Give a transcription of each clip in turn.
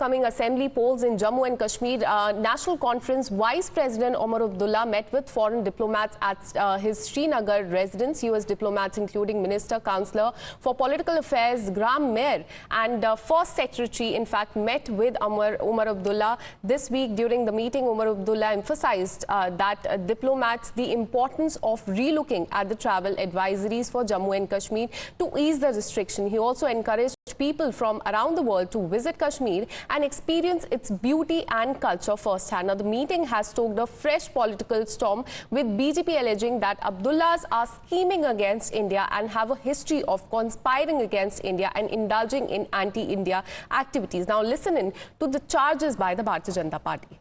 Coming assembly polls in Jammu and Kashmir, National Conference Vice President Omar Abdullah met with foreign diplomats at his Srinagar residence. US diplomats including Minister Counselor for Political Affairs Graham Mayer and First Secretary in fact met with Omar Abdullah this week. During the meeting, Omar Abdullah emphasized that diplomats the importance of relooking at the travel advisories for Jammu and Kashmir to ease the restriction. He also encouraged people from around the world to visit Kashmir and experience its beauty and culture firsthand. Now, the meeting has stoked a fresh political storm, with BJP alleging that Abdullahs are scheming against India and have a history of conspiring against India and indulging in anti-India activities. Now, listen in to the charges by the Bharatiya Janata Party.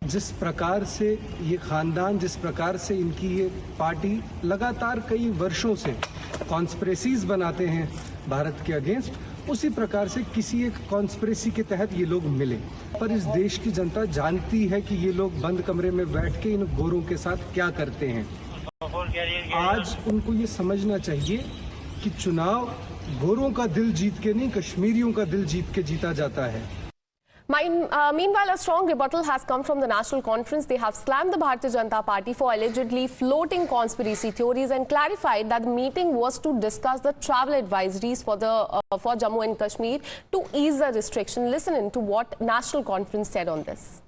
जिस प्रकार से ये खानदान, जिस प्रकार से इनकी ये पार्टी लगातार कई वर्षों से कॉन्स्पिरेसीज बनाते हैं भारत के अगेंस्ट, उसी प्रकार से किसी एक कॉन्स्पिरेसी के तहत ये लोग मिले। पर इस देश की जनता जानती है कि ये लोग बंद कमरे में बैठ के इन गोरों के साथ क्या करते हैं। आज उनको ये समझना चाहिए कि चुनाव गोरों का दिल जीत के नहीं, कश्मीरियों का दिल जीत के जीता जाता है। Meanwhile, a strong rebuttal has come from the National Conference. They have slammed the Bharatiya Janata Party for allegedly floating conspiracy theories and clarified that the meeting was to discuss the travel advisories for Jammu and Kashmir to ease the restriction. Listen in to what National Conference said on this.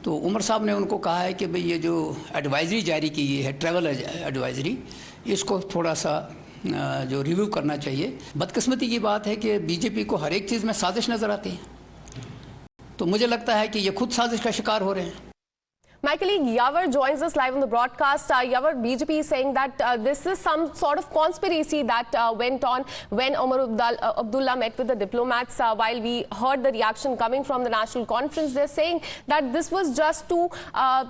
तो उमर साहब ने उनको कहा है कि भाई ये जो एडवाइजरी जारी की है, ट्रैवल एडवाइजरी, इसको थोड़ा सा जो रिव्यू करना चाहिए। बदकिस्मती की बात है कि बीजेपी को हर एक चीज़ में साजिश नज़र आती है, तो मुझे लगता है कि ये खुद साजिश का शिकार हो रहे हैं। My colleague Yavar joins us live on the broadcast. Yavar, BJP is saying that this is some sort of conspiracy that went on when Omar Abdullah met with the diplomats. While we heard the reaction coming from the National Conference, they're saying that this was just to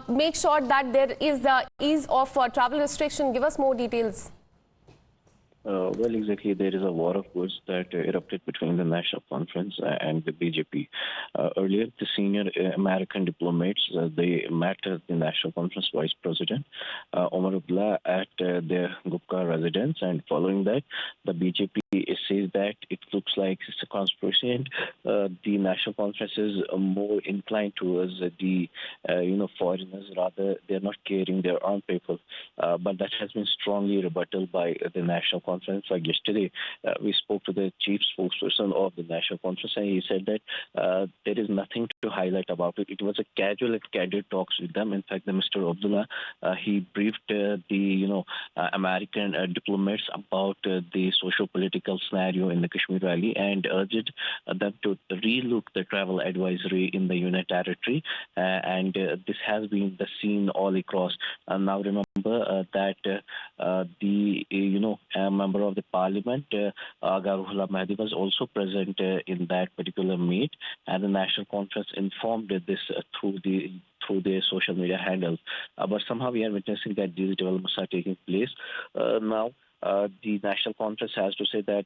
make sure that there is the ease of travel restriction. Give us more details. Well, exactly. There is a war of words that erupted between the National Conference and the BJP. Earlier, the senior American diplomats, they met the National Conference Vice President Omar Abdullah at their Gupka residence, and following that, the BJP says that it looks like it's a conspiracy, and the National Conference is more inclined towards the foreigners. Rather, they're not caring their own people. But that has been strongly rebutted by the National Conference. Like yesterday, we spoke to the chief spokesperson of the National Conference, and he said that there is nothing to highlight about it. It was a casual and candid talks with them. In fact, the Mr. Abdullah, he briefed the American diplomats about the socio-political scenario in the Kashmir Valley and urged them to relook the travel advisory in the Union Territory. And this has been the scene all across. Now remember that the member of the parliament, Aga Ruhollah Mahdi, was also present in that particular meet, and the National Conference informed this through their social media handles. But somehow we are witnessing that these developments are taking place. Now, the National Conference has to say that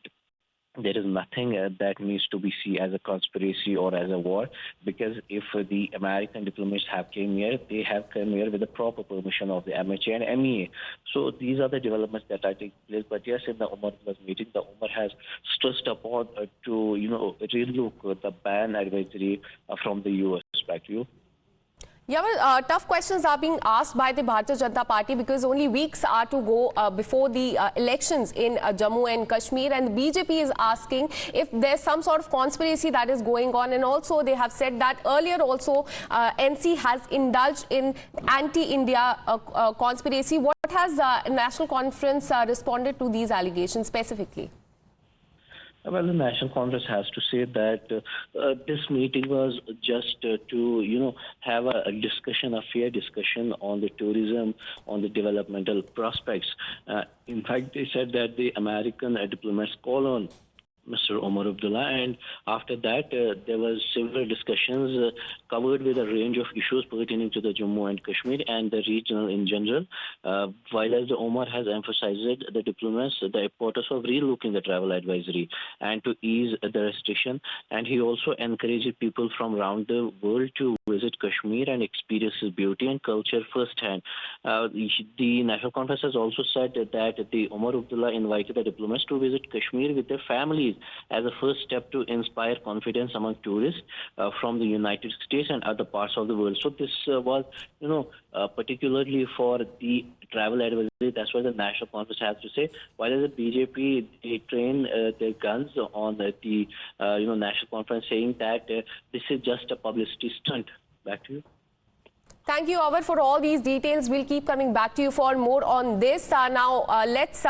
there is nothing that needs to be seen as a conspiracy or as a war, because if the American diplomats have came here, they have come here with the proper permission of the MHA and MEA. So these are the developments that are taking place. But yes, in the Umar meeting, the Umar has stressed upon to relook the ban advisory from the US. Back to you. Yeah, tough questions are being asked by the Bharatiya Janata Party because only weeks are to go before the elections in Jammu and Kashmir, and the BJP is asking if there's some sort of conspiracy that is going on, and also they have said that earlier also NC has indulged in anti-India conspiracy. What has National Conference responded to these allegations specifically? Well, the National Congress has to say that this meeting was just to, have a discussion, a fair discussion on the tourism, on the developmental prospects. In fact, they said that the American diplomats call on Mr. Omar Abdullah, and after that there was several discussions covered with a range of issues pertaining to the Jammu and Kashmir and the regional in general. While as the Omar has emphasized the diplomats the importance of relooking the travel advisory and to ease the restriction, and he also encouraged people from around the world to visit Kashmir and experience its beauty and culture firsthand. The National Conference has also said that the Omar Abdullah invited the diplomats to visit Kashmir with their families as a first step to inspire confidence among tourists from the United States and other parts of the world. So this was, particularly for the travel advisory. That's what the National Conference has to say. While as the BJP, they train their guns on the National Conference, saying that this is just a publicity stunt. Back to you. Thank you, Awar, for all these details. We'll keep coming back to you for more on this. Now, let's